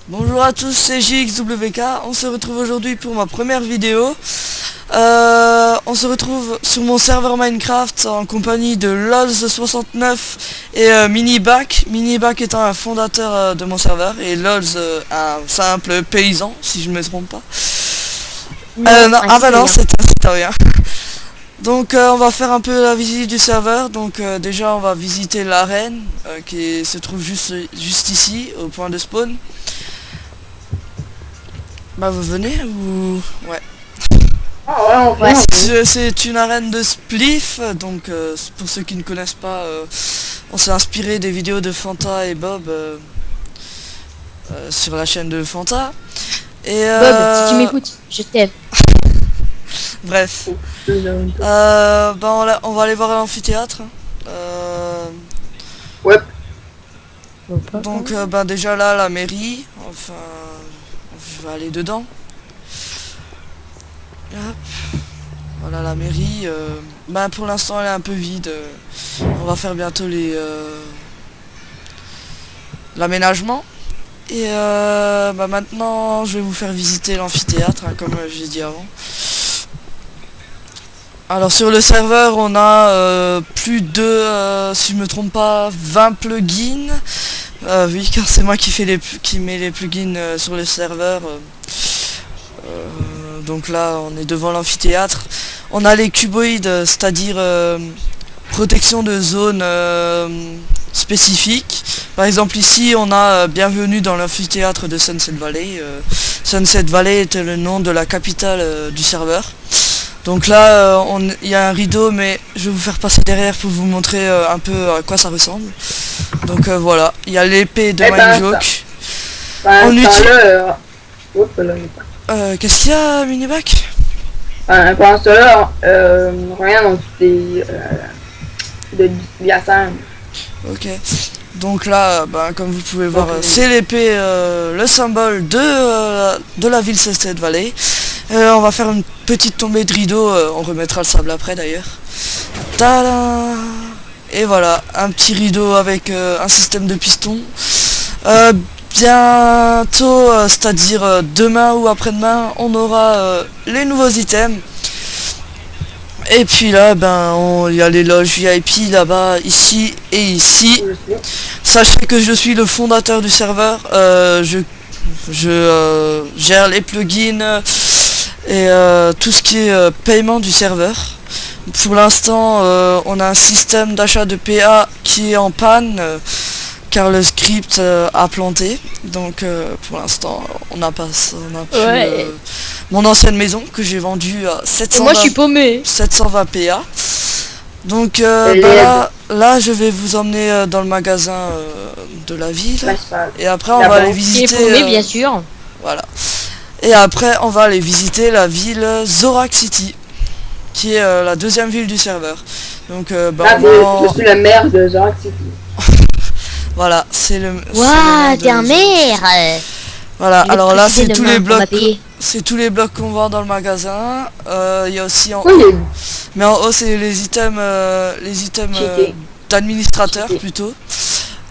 Bonjour à tous, c'est JXWK, on se retrouve aujourd'hui pour ma première vidéo. On se retrouve sur mon serveur Minecraft en compagnie de Lolz69 et Minibac. Minibac étant un fondateur de mon serveur et Lolz un simple paysan, si je ne me trompe pas. Non, ah bah non, c'est rien. Donc on va faire un peu la visite du serveur. Donc déjà on va visiter l'arène qui se trouve juste ici au point de spawn. Bah vous venez ou... Ouais. Ah ouais, C'est une arène de Spliff, donc pour ceux qui ne connaissent pas, on s'est inspiré des vidéos de Fanta et Bob sur la chaîne de Fanta. Et Bob, si tu m'écoutes, je t'aime. Bref. On va aller voir l'amphithéâtre. Ouais. Donc déjà là, la mairie, enfin... Je vais aller dedans. Hop. Voilà la mairie. Pour l'instant elle est un peu vide. On va faire bientôt l'aménagement. Et maintenant je vais vous faire visiter l'amphithéâtre, hein, comme j'ai dit avant. Alors sur le serveur on a plus de, si je me trompe pas, 20 plugins. Oui, car c'est moi qui mets les plugins sur le serveur. Donc là on est devant l'amphithéâtre. On a les cuboïdes, c'est-à-dire protection de zones spécifiques. Par exemple ici on a bienvenue dans l'amphithéâtre de Sunset Valley. Sunset Valley était le nom de la capitale du serveur. Donc là il y a un rideau, mais je vais vous faire passer derrière pour vous montrer un peu à quoi ça ressemble. Donc voilà, il y a l'épée de Mindjoke. Qu'est-ce qu'il y a, Minibac? Pendant ce temps-là, rien, donc c'est de l'IASM. Ok. Donc là, comme vous pouvez voir, c'est l'épée, le symbole de la ville Sunset Valley. On va faire une petite tombée de rideau, on remettra le sable après d'ailleurs. Tada! Et voilà, un petit rideau avec un système de piston. Bientôt, c'est-à-dire demain ou après-demain, on aura les nouveaux items. Et puis là, il y a les loges VIP là-bas, ici et ici. Sachez que je suis le fondateur du serveur. Je gère les plugins et tout ce qui est paiement du serveur. Pour l'instant, on a un système d'achat de PA qui est en panne car le script a planté. Donc pour l'instant, on n'a pas mon ancienne maison que j'ai vendue à 720, moi je suis paumé. 720 PA. Donc là, je vais vous emmener dans le magasin de la ville. Et après, on va aller visiter... paumé, bien sûr. Voilà. Et après, on va aller visiter la ville Zorak City, qui est la deuxième ville du serveur. Donc, je suis la maire de Zorak City. Voilà, c'est le... Waouh, t'es un maire. Voilà, alors là, c'est tous les blocs... C'est tous les blocs qu'on vend dans le magasin. Il y a aussi en haut... Mais en haut, c'est les items d'administrateur, plutôt.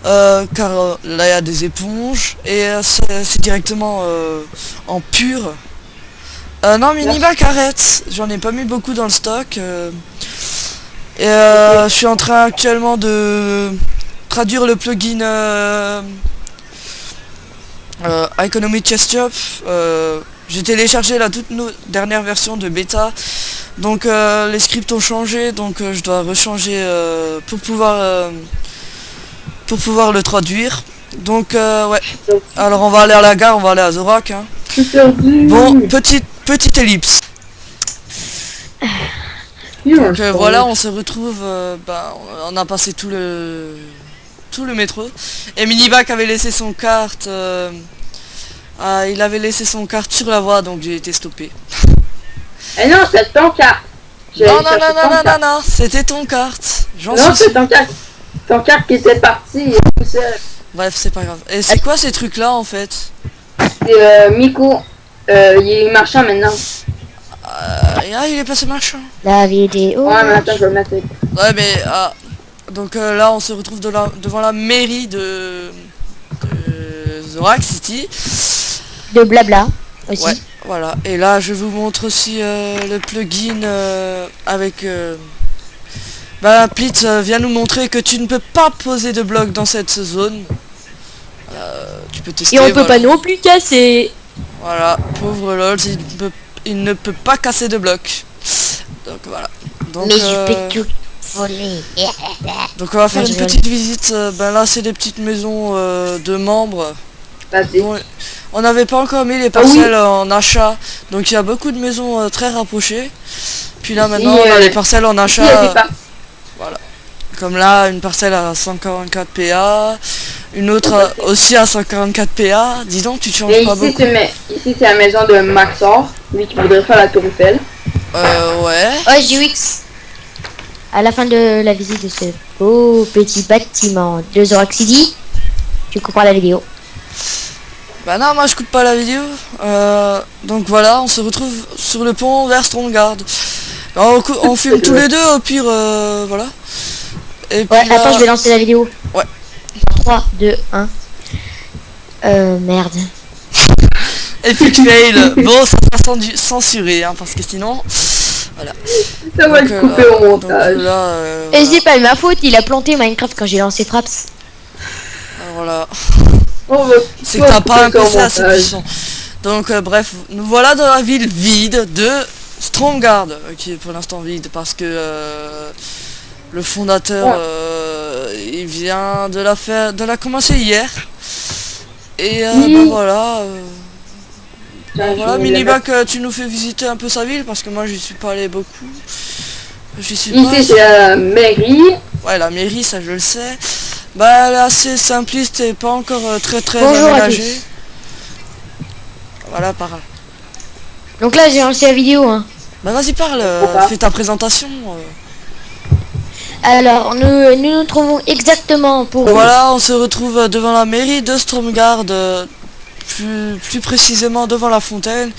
Car là, il y a des éponges. Et c'est directement en pur. Non, Minibac, arrête. J'en ai pas mis beaucoup dans le stock. Et je suis en train actuellement de traduire le plugin Economy Chest Shop. J'ai téléchargé la toute dernière version de bêta. Donc les scripts ont changé. Donc je dois rechanger pour pouvoir le traduire. Donc ouais. Alors on va aller à la gare, on va aller à Zorak, hein. Bon, petite ellipse. Donc voilà, on se retrouve, on a passé tout le métro. Et Minibac avait laissé son carte, il avait laissé son carte sur la voie, donc j'ai été stoppé. Eh non, c'est ton carte. Non, c'était ton carte. Non, c'est ton carte. Ton carte qui était parti tout seul. Bref, c'est pas grave. Et c'est quoi ces trucs là en fait? C'est Miko. Il est marchand maintenant. Il est passé marchand. La vidéo. Ouais, mais attends, je vais le mettre. Ouais, mais donc là on se retrouve devant la mairie de Zorak City. De blabla aussi. Ouais, voilà. Et là, je vous montre aussi le plugin avec... Plitz vient nous montrer que tu ne peux pas poser de blocs dans cette zone. Tu peux tester. Et on peut voilà. pas non plus casser. Voilà, pauvre LOL, il ne peut pas casser de blocs. Donc voilà. Donc, Mais je peux tout voler. donc on va faire Non, une je rigole. petite visite. Là, c'est des petites maisons de membres. Vas-y. Bon, on n'avait pas encore mis les parcelles en achat, donc il y a beaucoup de maisons très rapprochées. Puis là maintenant on a les parcelles en Ici, il y a des achat, par- voilà. Comme là une parcelle à 144 PA, une autre aussi à 144 PA. Dis donc, tu te changes Et pas ici, beaucoup. ici, c'est la maison de Maxor, lui qui voudrait faire la tour Eiffel. Ouais. Oh, JX. À la fin de la visite de ce beau petit bâtiment de Zorak City, tu couperas la vidéo. Bah non, moi je coupe pas la vidéo. Donc voilà, on se retrouve sur le pont vers Stromgarde. On filme tous les deux au pire, voilà. Et puis Ouais, là- attends, je vais lancer la vidéo. Ouais. 3, 2, 1. Merde. Epic fail. Bon, ça sera censuré, hein, parce que sinon... Voilà. Ça va Donc, être coupé au montage. donc là, Et voilà. c'est pas de ma faute, il a planté Minecraft quand j'ai lancé Fraps. Voilà. On va- C'est on que va t'as pas un couper ça au PC assez montage. puissant. Donc bref, nous voilà dans la ville vide de Stromgarde, qui est pour l'instant vide parce que le fondateur il vient de la commencer hier. Et Oui. bah voilà. Tiens, Bon, je voilà, vais Minibac, tu nous fais visiter un peu sa ville parce que moi j'y suis pas allé beaucoup. J'y suis pas. Ici, c'est la mairie. Ouais, la mairie, ça je le sais. Bah, elle est assez simpliste et pas encore très Bonjour à aménagée. tous. Voilà, parle. Donc là, j'ai lancé la vidéo. Hein. Bah vas-y, parle, Pourquoi fais ta présentation. Alors, nous trouvons exactement pour... Voilà, on se retrouve devant la mairie de Stromgarde, plus précisément devant la fontaine.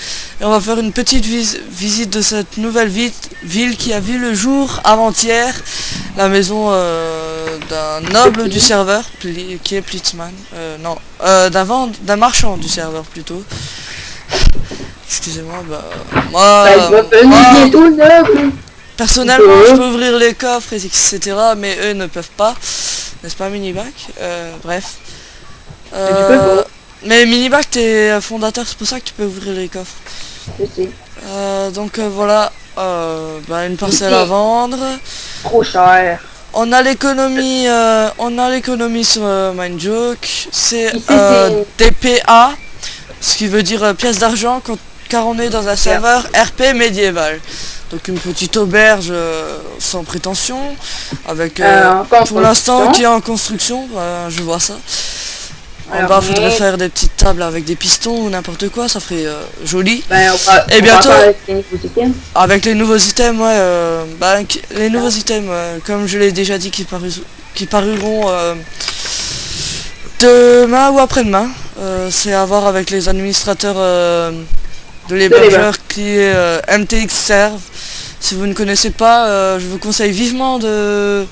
Et on va faire une petite visite de cette nouvelle ville qui a vu le jour avant-hier. La maison d'un noble du serveur, qui est Plitzman. Non, d'un marchand du serveur plutôt. Excusez-moi, bah... Bah, il va faire moi, bientôt noble. personnellement, je peux ouvrir les coffres, etc. Mais eux ne peuvent pas. N'est-ce pas, Minibac? Bref. Mais tu peux pas. Mais Minibac, t'es fondateur, c'est pour ça que tu peux ouvrir les coffres. Je sais. Donc voilà, une parcelle Ici. à vendre. Trop cher. On a l'économie sur Mindjoke. C'est Ici, c'est- des PA, ce qui veut dire pièce d'argent car on est dans un serveur RP médiéval. Donc une petite auberge sans prétention, avec En pour l'instant construction. qui est en construction, je vois ça. En Alors, bas, faudrait mais- faire des petites tables avec des pistons ou n'importe quoi, ça ferait joli. Ben, Et on bientôt- va avec les nouveaux items. Avec les nouveaux items, ouais, les nouveaux items, comme je l'ai déjà dit, qui pariront demain ou après-demain. C'est à voir avec les administrateurs de l'hébergeur qui est MTX Serve. Si vous ne connaissez pas, je vous conseille vivement d'aller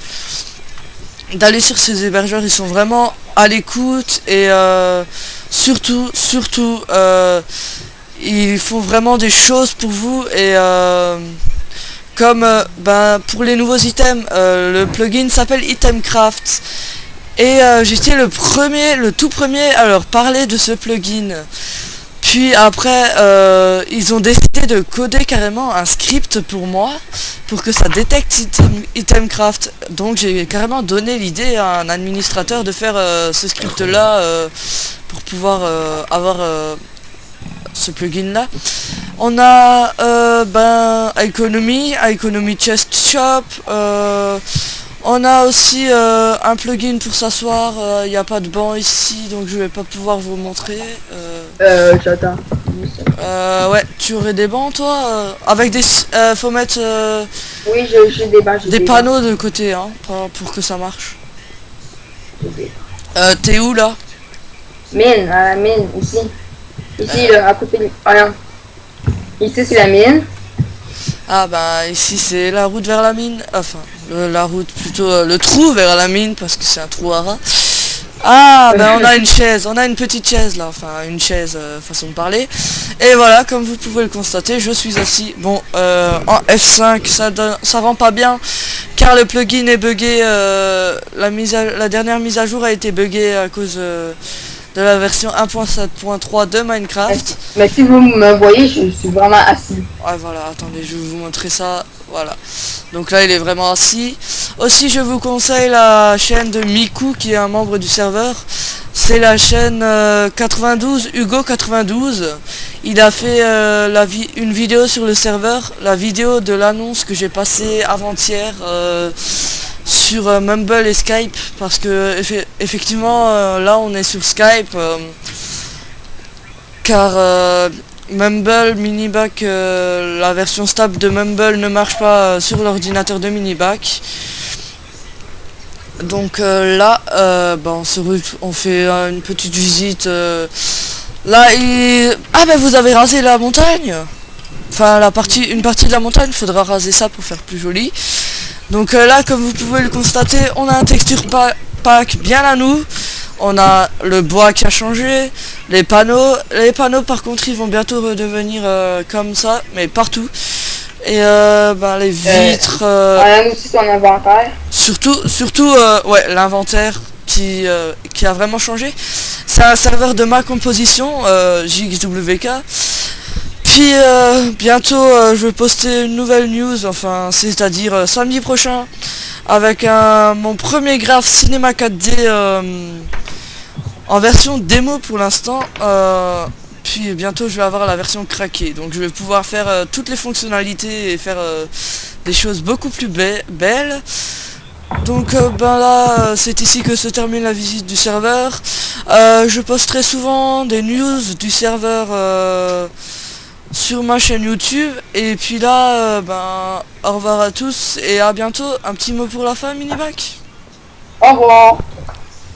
sur ces hébergeurs. Ils sont vraiment à l'écoute et surtout ils font vraiment des choses pour vous. Et comme pour les nouveaux items, le plugin s'appelle Itemcraft. Et j'étais le tout premier à leur parler de ce plugin. Puis après, ils ont décidé de coder carrément un script pour moi, pour que ça détecte Itemcraft. Donc j'ai carrément donné l'idée à un administrateur de faire ce script-là pour pouvoir avoir ce plugin-là. On a Economy Chest Shop. On a aussi un plugin pour s'asseoir. Il n'y a pas de banc ici, donc je vais pas pouvoir vous montrer. J'attends. Ouais, tu aurais des bancs toi avec des faut mettre Oui, j'ai des badges. des panneaux de côté hein, pour que ça marche. T'es où là? Mine, à la mine, ici. Ici, là, à côté de... Regarde. Ici, c'est la mine. Ah bah ici c'est la route vers la mine, enfin la route plutôt le trou vers la mine parce que c'est un trou à ras. Ah, ben on a une chaise, on a une petite chaise là, enfin une chaise façon de parler. Et voilà, comme vous pouvez le constater, je suis assis. Bon, en F5, ça rend pas bien, car le plugin est buggé. La dernière mise à jour a été buggée à cause de la version 1.7.3 de Minecraft. Mais si vous me voyez, je suis vraiment assis. Ouais, voilà, attendez, je vais vous montrer ça. Voilà. Donc là, il est vraiment assis. Aussi, je vous conseille la chaîne de Miku, qui est un membre du serveur. C'est la chaîne 92, Hugo 92. Il a fait une vidéo sur le serveur, la vidéo de l'annonce que j'ai passée avant-hier sur Mumble et Skype, parce que effectivement là on est sur Skype, car Mumble, Miniback, la version stable de Mumble ne marche pas sur l'ordinateur de Miniback. Donc là, on fait une petite visite. Là, ah ben vous avez rasé la montagne. Enfin, une partie de la montagne, il faudra raser ça pour faire plus joli. Donc là, comme vous pouvez le constater, on a un texture pack bien à nous. On a le bois qui a changé, les panneaux. Les panneaux, par contre, ils vont bientôt redevenir comme ça, mais partout. Et les vitres. Nous aussi, ton inventaire. Surtout ouais, l'inventaire qui a vraiment changé. C'est un serveur de ma composition, JXWK. Puis bientôt je vais poster une nouvelle news, enfin c'est-à-dire samedi prochain, avec mon premier graphe Cinema 4D en version démo pour l'instant. Puis bientôt je vais avoir la version craquée, donc je vais pouvoir faire toutes les fonctionnalités et faire des choses beaucoup plus belles. Donc là c'est ici que se termine la visite du serveur. Je posterai souvent des news du serveur sur ma chaîne YouTube. Et puis là au revoir à tous et à bientôt. Un petit mot pour la fin, Miniback. Au revoir.